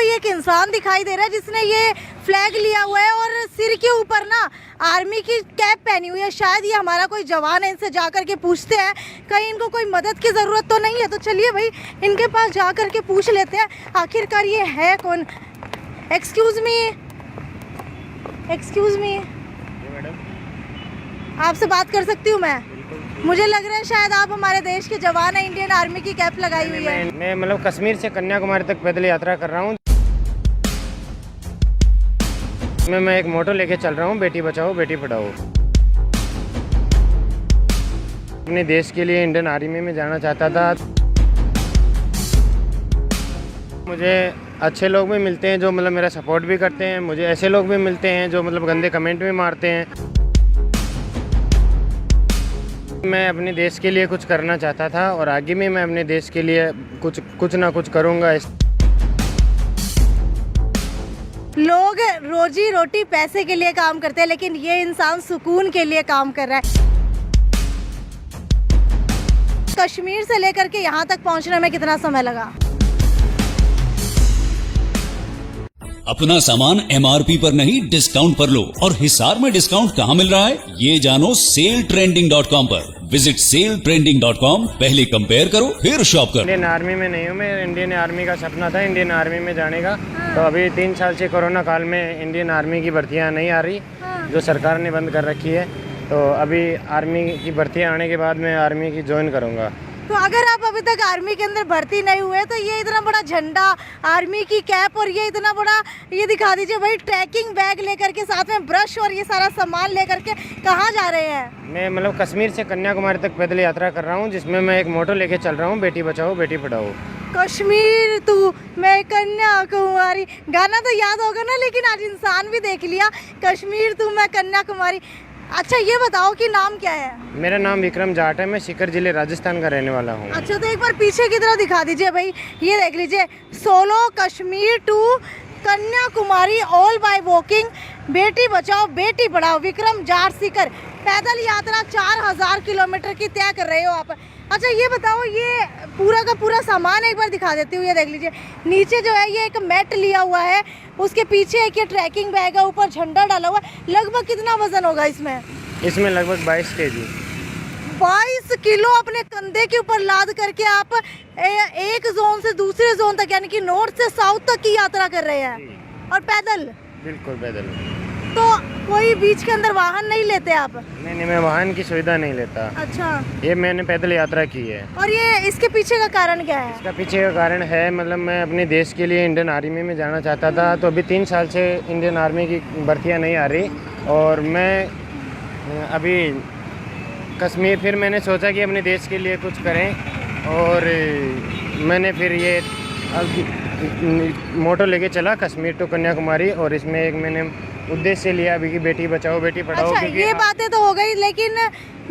कोई एक इंसान दिखाई दे रहा है जिसने ये फ्लैग लिया हुआ है और सिर के ऊपर ना आर्मी की कैप पहनी हुई है। शायद ये हमारा कोई जवान है, इनसे जा कर के पूछते हैं कहीं इनको कोई मदद की ज़रूरत तो नहीं है। तो चलिए भाई इनके पास जा कर के पूछ लेते हैं आखिरकार ये है कौन। एक्सक्यूज़ मी, एक्सक्यूज़ मी, आपसे बात कर सकती हूँ मैं? मुझे लग रहा है शायद आप हमारे देश के जवान हैं, इंडियन आर्मी की कैप लगाई हुई है। मैं मतलब कश्मीर से कन्याकुमारी तक पैदल यात्रा कर रहा हूँ। मैं एक मोटो लेके चल रहा हूँ, बेटी बचाओ बेटी पढ़ाओ। अपने देश के लिए इंडियन आर्मी में जाना चाहता था। मुझे अच्छे लोग भी मिलते हैं जो मतलब मेरा सपोर्ट भी करते हैं, मुझे ऐसे लोग भी मिलते हैं जो मतलब गंदे कमेंट भी मारते हैं। मैं अपने देश के लिए कुछ करना चाहता था और आगे भी मैं अपने देश के लिए कुछ ना कुछ करूँगा। लोग रोजी रोटी पैसे के लिए काम करते हैं, लेकिन ये इंसान सुकून के लिए काम कर रहा है। कश्मीर से लेकर के यहाँ तक पहुँचने में कितना समय लगा? अपना सामान MRP पर नहीं डिस्काउंट पर लो। और हिसार में डिस्काउंट कहाँ मिल रहा है ये जानो SaleTrending.com पर। विजिट SaleTrending.com, पहले कंपेयर करो फिर शॉप करो। इंडियन आर्मी में नहीं हूँ मैं। इंडियन आर्मी का सपना था इंडियन आर्मी में जाने का। तो अभी 3 साल से कोरोना काल में इंडियन आर्मी की भर्तियाँ नहीं आ रही, जो सरकार ने बंद कर रखी है। तो अभी आर्मी की भर्तियाँ आने के बाद मैं आर्मी की ज्वाइन करूँगा। तो अगर आप अभी तक आर्मी के अंदर भर्ती नहीं हुए तो ये इतना बड़ा झंडा, आर्मी की कैप और ये इतना बड़ा ये दिखा दीजिए भाई, ट्रैकिंग बैग लेकर के साथ में ब्रश और ये सारा सामान लेकर के कहाँ जा रहे हैं? मैं मतलब कश्मीर से कन्याकुमारी तक पैदल यात्रा कर रहा हूँ, जिसमें मैं एक मोटो लेके चल रहा हूँ, बेटी बचाओ बेटी पढ़ाओ। कश्मीर तू मैं कन्याकुमारी, गाना तो याद होगा ना, लेकिन आज इंसान भी देख लिया। कश्मीर तू मैं कन्याकुमारी। अच्छा ये बताओ कि नाम क्या है? मेरा नाम विक्रम जाट है, मैं सीकर जिले राजस्थान का रहने वाला हूँ। अच्छा तो एक बार पीछे की तरफ दिखा दीजिए भाई, ये देख लीजिए, solo Kashmir to Kanyakumari all by walking, बेटी बचाओ बेटी पढ़ाओ, विक्रम जाट सीकर। पैदल यात्रा 4000 किलोमीटर की तय कर रहे हो आप। अच्छा ये बताओ, ये पूरा का पूरा सामान एक बार दिखा देती हूँ। ये देख लीजिए, नीचे जो है ये एक मैट लिया हुआ है, उसके पीछे एक ये ट्रैकिंग बैग है, ऊपर झंडा डाला हुआ है। लगभग कितना वजन होगा इसमें? इसमें लगभग 22 kg। 22 किलो अपने कंधे के ऊपर लाद करके आप एक जोन से दूसरे जोन तक, यानी कि नॉर्थ से साउथ तक की यात्रा कर रहे हैं और पैदल? बिल्कुल पैदल। तो कोई बीच के अंदर वाहन नहीं लेते आप? नहीं, मैं वाहन की सुविधा नहीं लेता। अच्छा, ये मैंने पैदल यात्रा की है। और ये इसके पीछे का कारण क्या है? इसका पीछे का कारण है मतलब मैं अपने देश के लिए इंडियन आर्मी में जाना चाहता था। तो अभी 3 साल से इंडियन आर्मी की भर्तियाँ नहीं आ रही और मैं अभी कश्मीर, फिर मैंने सोचा कि अपने देश के लिए कुछ करें और मैंने फिर ये मोटो लेके चला कश्मीर टू कन्याकुमारी। और इसमें एक मैंने उद्देश्य लिया अभी कि बेटी बचाओ बेटी पढ़ाओ। अच्छा ये बातें तो हो गई, लेकिन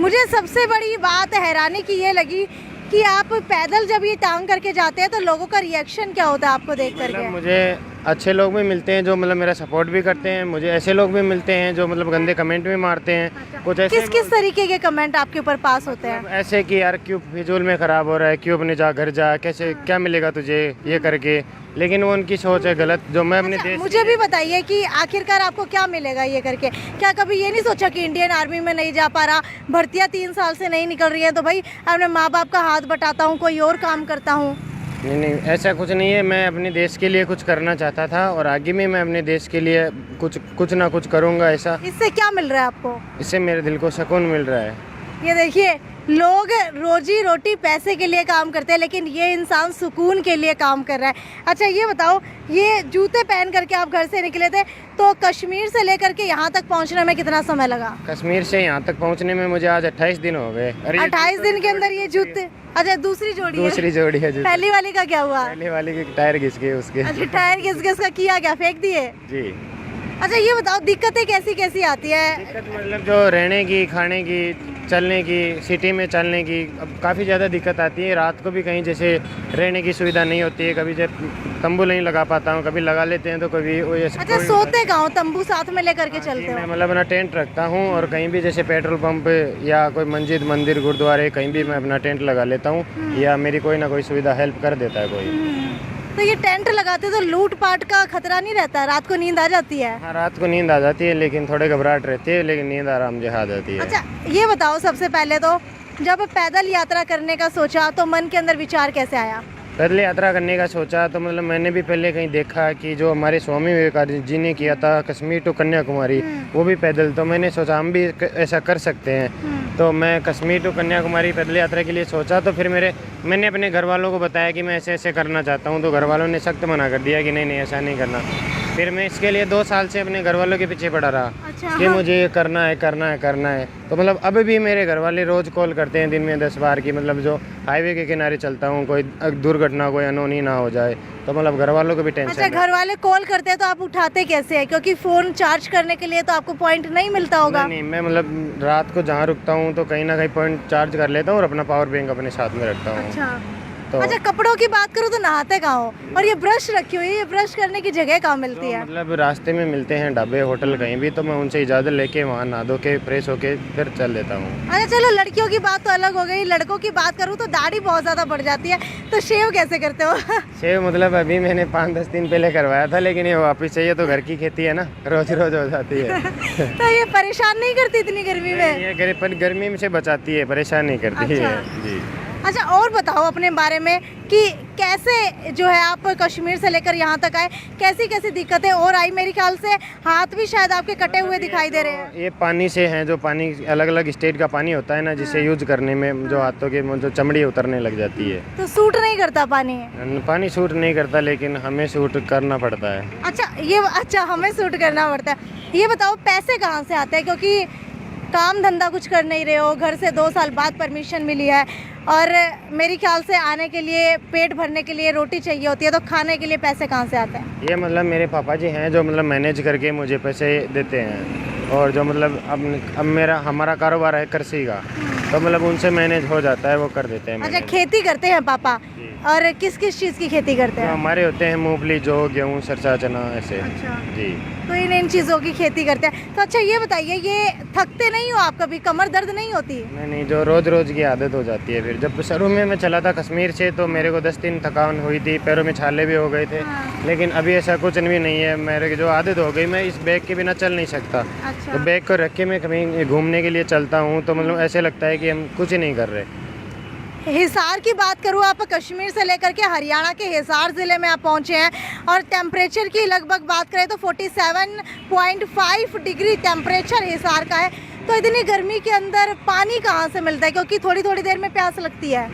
मुझे सबसे बड़ी बात हैरानी की ये लगी कि आप पैदल जब ये टांग करके जाते हैं तो लोगों का रिएक्शन क्या होता है आपको देख करके? मुझे अच्छे लोग भी मिलते हैं जो मतलब मेरा सपोर्ट भी करते हैं, मुझे ऐसे लोग भी मिलते हैं जो मतलब गंदे कमेंट भी मारते हैं। अच्छा। कुछ ऐसे किस तरीके के कमेंट आपके ऊपर पास होते हैं? ऐसे कि यार क्यों फिजूल में ख़राब हो रहा है, क्यों अपने जा घर जा, कैसे क्या मिलेगा तुझे ये करके। लेकिन वो उनकी सोच है गलत, जो मैं अपने देश। मुझे भी बताइए कि आखिरकार आपको क्या मिलेगा ये करके? क्या कभी ये नहीं सोचा कि इंडियन आर्मी में नहीं जा पा रहा, भर्तियाँ 3 साल से नहीं निकल रही है, तो भाई अपने माँ बाप का हाथ बटाता हूँ, कोई और काम करता हूँ? नहीं, ऐसा कुछ नहीं है। मैं अपने देश के लिए कुछ करना चाहता था और आगे भी मैं अपने देश के लिए कुछ ना कुछ करूँगा। ऐसा इससे क्या मिल रहा है आपको? इससे मेरे दिल को सुकून मिल रहा है। ये देखिए, लोग रोजी रोटी पैसे के लिए काम करते हैं, लेकिन ये इंसान सुकून के लिए काम कर रहा है। अच्छा ये बताओ, ये जूते पहन करके आप घर से निकले थे, तो कश्मीर से लेकर के यहाँ तक पहुँचने में कितना समय लगा? कश्मीर से यहाँ तक पहुँचने में मुझे आज 28 दिन हो गए। 28 दिन के अंदर ये जूते? अच्छा दूसरी जोड़ी है जूते। पहली वाली का क्या हुआ? पहले वाले के टायर घिस गए उसके। अच्छा टायर घिस का किया क्या, फेंक दिए? जी। अच्छा ये बताओ, दिक्कतें कैसी कैसी आती है? दिक्कत मतलब जो रहने की, खाने की, चलने की, सिटी में चलने की अब काफ़ी ज़्यादा दिक्कत आती है। रात को भी कहीं जैसे रहने की सुविधा नहीं होती है, कभी जब तंबू नहीं लगा पाता हूँ, कभी लगा लेते हैं तो कभी वो ऐसे। अच्छा सोते कहाँ हो? तंबू साथ में लेकर के चलते हो? मैं मतलब अपना टेंट रखता हूँ और कहीं भी जैसे पेट्रोल पंप या कोई मस्जिद मंदिर गुरुद्वारे कहीं भी मैं अपना टेंट लगा लेता हूँ, या मेरी कोई ना कोई सुविधा हेल्प कर देता है कोई। तो ये टेंट लगाते तो लूटपाट का खतरा नहीं रहता, रात को नींद आ जाती है? हाँ, रात को नींद आ जाती है, लेकिन थोड़े घबराहट रहती है, लेकिन नींद आराम से आ जाती है। अच्छा ये बताओ, सबसे पहले तो जब पैदल यात्रा करने का सोचा तो मन के अंदर विचार कैसे आया? पैदल यात्रा करने का सोचा तो मतलब मैंने भी पहले कहीं देखा कि जो हमारे स्वामी विवेकानंद जी ने किया था कश्मीर टू कन्याकुमारी, वो भी पैदल, तो मैंने सोचा हम भी ऐसा कर सकते हैं। तो मैं कश्मीर टू कन्याकुमारी पैदल यात्रा के लिए सोचा, तो फिर मैंने अपने घर वालों को बताया कि मैं ऐसे ऐसे करना चाहता हूँ, तो घर वालों ने सख्त मना कर दिया कि नहीं नहीं ऐसा नहीं करना। फिर मैं इसके लिए 2 साल से अपने घर वालों के पीछे पड़ा रहा। अच्छा, कि मुझे ये करना है करना है करना है। तो मतलब अब भी मेरे घर वाले रोज़ कॉल करते हैं दिन में 10 बार की, मतलब जो हाईवे के किनारे चलता हूँ, कोई दुर्घटना कोई अनहोनी ना हो जाए, तो मतलब घर वालों को भी टेंशन अच्छा है। घर वाले कॉल करते हैं तो आप उठाते कैसे हैं? क्योंकि फ़ोन चार्ज करने के लिए तो आपको पॉइंट नहीं मिलता होगा। नहीं, मैं मतलब रात को जहाँ रुकता हूँ तो कहीं ना कहीं पॉइंट चार्ज कर लेता हूँ और अपना पावर बैंक अपने साथ में रखता हूँ। अच्छा तो अच्छा, कपड़ों की बात करूँ तो नहाते कहाँ हो? और ये ब्रश रखी हुई है, ये ब्रश करने की जगह कहाँ मिलती तो है? मतलब रास्ते में मिलते हैं ढाबे होटल कहीं भी, तो मैं उनसे इजाज़त लेके वहाँ नहा धो के फ्रेश होके फिर चल देता हूँ। अच्छा चलो, लड़कियों की बात तो अलग हो गई, लड़कों की बात करूँ तो दाढ़ी बहुत ज़्यादा बढ़ जाती है, तो शेव कैसे करते हो? शेव मतलब अभी मैंने 5-10 दिन पहले करवाया था, लेकिन ये वापस चाहिए तो घर की खेती है ना, रोज रोज हो जाती है। तो ये परेशान नहीं करती इतनी गर्मी में? ये पर गर्मी में से बचाती है, परेशान नहीं करती अच्छा। है जी। अच्छा और बताओ अपने बारे में कि कैसे जो है आप कश्मीर से लेकर यहाँ तक आए, कैसी कैसी दिक्कतें और आई? मेरे ख्याल से हाथ भी शायद आपके कटे हुए दिखाई दे रहे हैं। ये पानी से हैं, जो पानी अलग अलग स्टेट का पानी होता है ना, जिसे यूज करने में जो हाथों के जो चमड़ी उतरने लग जाती है। तो सूट नहीं करता पानी? पानी सूट नहीं करता, लेकिन हमें सूट करना पड़ता है। अच्छा हमें सूट करना पड़ता है। ये बताओ पैसे कहाँ से आते हैं? क्योंकि काम धंधा कुछ कर नहीं रहे हो, घर से 2 साल बाद परमिशन मिली है, और मेरे ख्याल से आने के लिए पेट भरने के लिए रोटी चाहिए होती है, तो खाने के लिए पैसे कहाँ से आते हैं? ये मतलब मेरे पापा जी हैं जो मतलब मैनेज करके मुझे पैसे देते हैं, और जो मतलब अब हमारा कारोबार है कृषि का, तो मतलब उनसे मैनेज हो जाता है, वो कर देते हैं। अच्छा खेती करते हैं पापा? और किस किस चीज़ की खेती करते हैं? हमारे होते हैं मूंगफली, जौ, गेहूँ, सरसा, चना, ऐसे। अच्छा जी। तो इन चीज़ों की खेती करते हैं। तो अच्छा ये बताइए, ये थकते नहीं हो आप कभी? कमर दर्द नहीं होती? नहीं, जो रोज रोज की आदत हो जाती है। फिर जब शुरू में मैं चला था कश्मीर से, तो मेरे को 10 दिन थकान हुई थी, पैरों में छाले भी हो गए थे। हाँ। लेकिन अभी ऐसा कुछ भी नहीं है, मेरे जो आदत हो गई, मैं इस बैग के बिना चल नहीं सकता। अच्छा। तो बैग को रख के मैं कहीं घूमने के लिए चलता हूँ, तो मतलब ऐसे लगता है कि हम कुछ ही नहीं कर रहे। हिसार की बात करूँ, आप कश्मीर से लेकर के हरियाणा के हिसार ज़िले में आप पहुँचे हैं, और टेम्परेचर की लगभग बात करें तो 47.5 डिग्री टेम्परेचर हिसार का है। तो इतनी गर्मी के अंदर पानी कहाँ से मिलता है? क्योंकि थोड़ी थोड़ी देर में प्यास लगती है।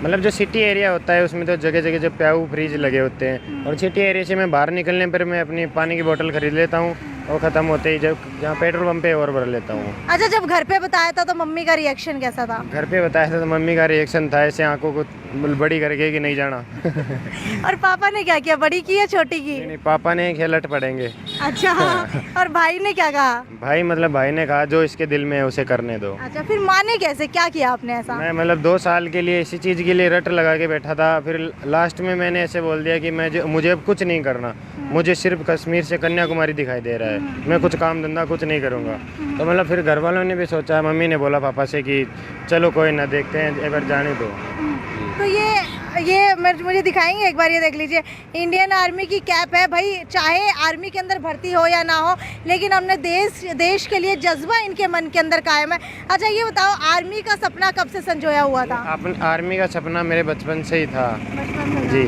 मतलब जो सिटी एरिया होता है उसमें तो जगह जगह जो प्याऊ फ्रीज लगे होते हैं, और सिटी एरिया से मैं बाहर निकलने पर मैं अपनी पानी की बोतल खरीद लेता हूँ, और ख़त्म होते ही जब जहाँ पेट्रोल पंप पे और भर लेता हूँ। अच्छा जब घर पे बताया था तो मम्मी का रिएक्शन कैसा था? घर पे बताया था तो मम्मी का रिएक्शन था ऐसे आंखों को बड़ी करके कि नहीं जाना। और पापा ने क्या किया, बड़ी की या छोटी की? नहीं, पापा ने खेलट पड़ेंगे। अच्छा और भाई ने क्या कहा? भाई ने कहा जो इसके दिल में है उसे करने दो। अच्छा फिर माने कैसे, क्या किया आपने ऐसा? मैं मतलब 2 साल के लिए इसी चीज़ के लिए रट लगा के बैठा था, फिर लास्ट में मैंने ऐसे बोल दिया कि मुझे अब कुछ नहीं करना, मुझे सिर्फ कश्मीर से कन्याकुमारी दिखाई दे रहा है, मैं कुछ काम धंधा कुछ नहीं करूँगा। तो मतलब फिर घर वालों ने भी सोचा, मम्मी ने बोला पापा से कि चलो कोई ना, देखते हैं एक बार जाने दो। तो ये मुझे दिखाएंगे एक बार? ये देख लीजिए, इंडियन आर्मी की कैप है भाई। चाहे आर्मी के अंदर भर्ती हो या ना हो, लेकिन हमने देश के लिए जज्बा इनके मन के अंदर कायम है। अच्छा ये बताओ, आर्मी का सपना कब से संजोया हुआ था? आर्मी का सपना मेरे बचपन से ही था। बचपन से जी।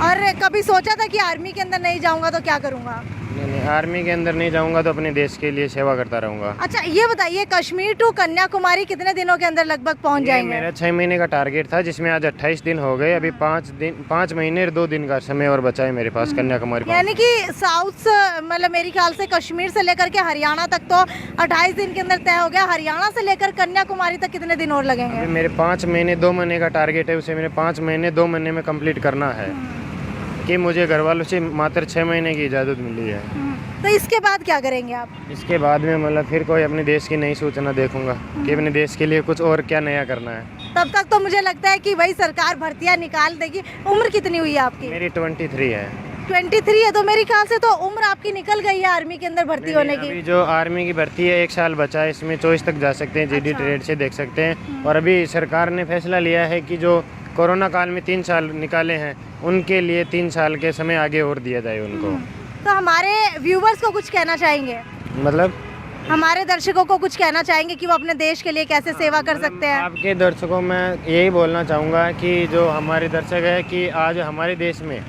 और कभी सोचा था कि आर्मी के अंदर नहीं जाऊंगा तो क्या करूंगा? नहीं, आर्मी के अंदर नहीं जाऊंगा तो अपने देश के लिए सेवा करता रहूंगा। अच्छा ये बताइए, कश्मीर टू कन्याकुमारी कितने दिनों के अंदर लगभग पहुंच जाएंगे? मेरा 6 महीने का टारगेट था, जिसमें आज 28 दिन हो गए। अभी 5 महीने और 2 दिन का समय और बचा है मेरे पास कन्याकुमारी। यानी कि साउथ मतलब मेरे ख्याल से कश्मीर से लेकर के हरियाणा तक तो 28 दिन के अंदर तय हो गया। हरियाणा से लेकर कन्याकुमारी तक कितने दिन और लगेंगे? मेरे 5 महीने 2 महीने का टारगेट है, उसे मेरे 5 महीने 2 महीने में कंप्लीट करना है, कि मुझे घर वालों से मात्र 6 महीने की इजाज़त मिली है। तो इसके बाद क्या करेंगे आप? इसके बाद में मतलब फिर कोई अपने देश की नई सूचना देखूंगा कि अपने देश के लिए कुछ और क्या नया करना है। तब तक तो मुझे लगता है कि भाई सरकार भर्तियां निकाल देगी। उम्र कितनी हुई है आपकी? मेरी 23 है। 23 है, तो मेरे ख्याल से तो उम्र आपकी निकल गई है आर्मी के अंदर भर्ती होने की। अभी जो आर्मी की भर्ती है 1 साल बचा है, इसमें 24 तक जा सकते हैं, जीडी ट्रेड से देख सकते हैं। और अभी सरकार ने फैसला लिया है कि जो कोरोना काल में 3 साल निकाले हैं, उनके लिए 3 साल के समय आगे और दिया जाए उनको। तो हमारे व्यूवर्स को कुछ कहना चाहेंगे, मतलब हमारे दर्शकों को कुछ कहना चाहेंगे कि वो अपने देश के लिए कैसे सेवा कर सकते हैं? आपके दर्शकों में यही बोलना चाहूँगा कि जो हमारे दर्शक है कि आज हमारे देश में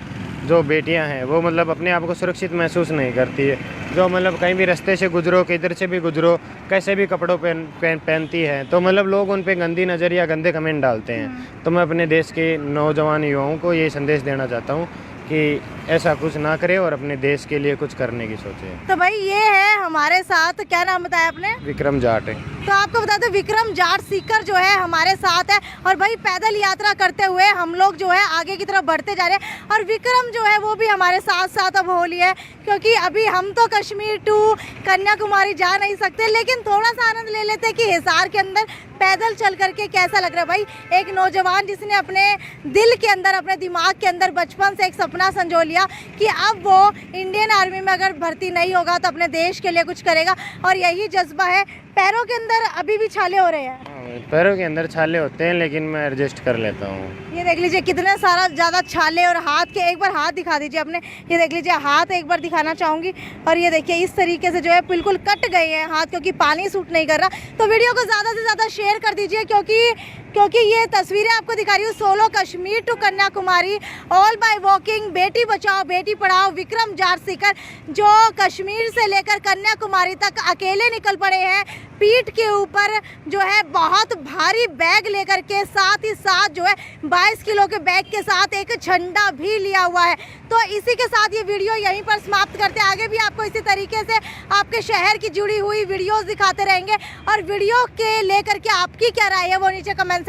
जो बेटियां हैं वो मतलब अपने आप को सुरक्षित महसूस नहीं करती है। जो मतलब कहीं भी रास्ते से गुजरो, किधर से भी गुजरो, कैसे भी कपड़ों पहनती है, तो मतलब लोग उन पे गंदी नज़र या गंदे कमेंट डालते हैं। तो मैं अपने देश के नौजवान युवाओं को ये संदेश देना चाहता हूँ कि ऐसा कुछ ना करे और अपने देश के लिए कुछ करने की सोचे। तो भाई ये है हमारे साथ, क्या नाम बताया आपने? विक्रम जाट है। तो आपको बता दो विक्रम जाट सीकर जो है हमारे साथ है, और भाई पैदल यात्रा करते हुए हम लोग जो है आगे की तरफ बढ़ते जा रहे हैं, और विक्रम जो है वो भी हमारे साथ साथ अब हो लिया है, क्योंकि अभी हम तो कश्मीर टू कन्याकुमारी जा नहीं सकते, लेकिन थोड़ा सा आनंद ले लेते हैं कि हिसार के अंदर पैदल चल करके कैसा लग रहा है। भाई एक नौजवान जिसने अपने दिल के अंदर, अपने दिमाग के अंदर बचपन से एक सपना संजो लिया कि अब वो इंडियन आर्मी में अगर भर्ती नहीं होगा तो अपने देश के लिए कुछ करेगा, और यही जज्बा है। पैरों के अंदर अभी भी छाले हो रहे हैं। पैरों के अंदर छाले होते हैं, लेकिन मैं एडजस्ट कर लेता हूँ। ये देख लीजिए कितने सारा ज़्यादा छाले, और हाथ के, एक बार हाथ दिखा दीजिए अपने, ये देख लीजिए हाथ एक बार दिखाना चाहूँगी, और ये देखिए इस तरीके से जो है बिल्कुल कट गए हैं हाथ, क्योंकि पानी सूट नहीं कर रहा। तो वीडियो को ज़्यादा से ज़्यादा शेयर कर दीजिए, क्योंकि ये तस्वीरें आपको दिखा रही हूँ solo Kashmir to Kanyakumari all by walking, बेटी बचाओ बेटी पढ़ाओ विक्रम जाट सीकर, जो कश्मीर से लेकर कन्याकुमारी तक अकेले निकल पड़े हैं, पीठ के ऊपर जो है बहुत भारी बैग लेकर के, साथ ही साथ जो है 22 किलो के बैग के साथ एक झंडा भी लिया हुआ है। तो इसी के साथ ये वीडियो यहीं पर समाप्त करते हैं। आगे भी आपको इसी तरीके से आपके शहर की जुड़ी हुई वीडियोस दिखाते रहेंगे, और वीडियो के लेकर के आपकी क्या राय है वो नीचे कमेंट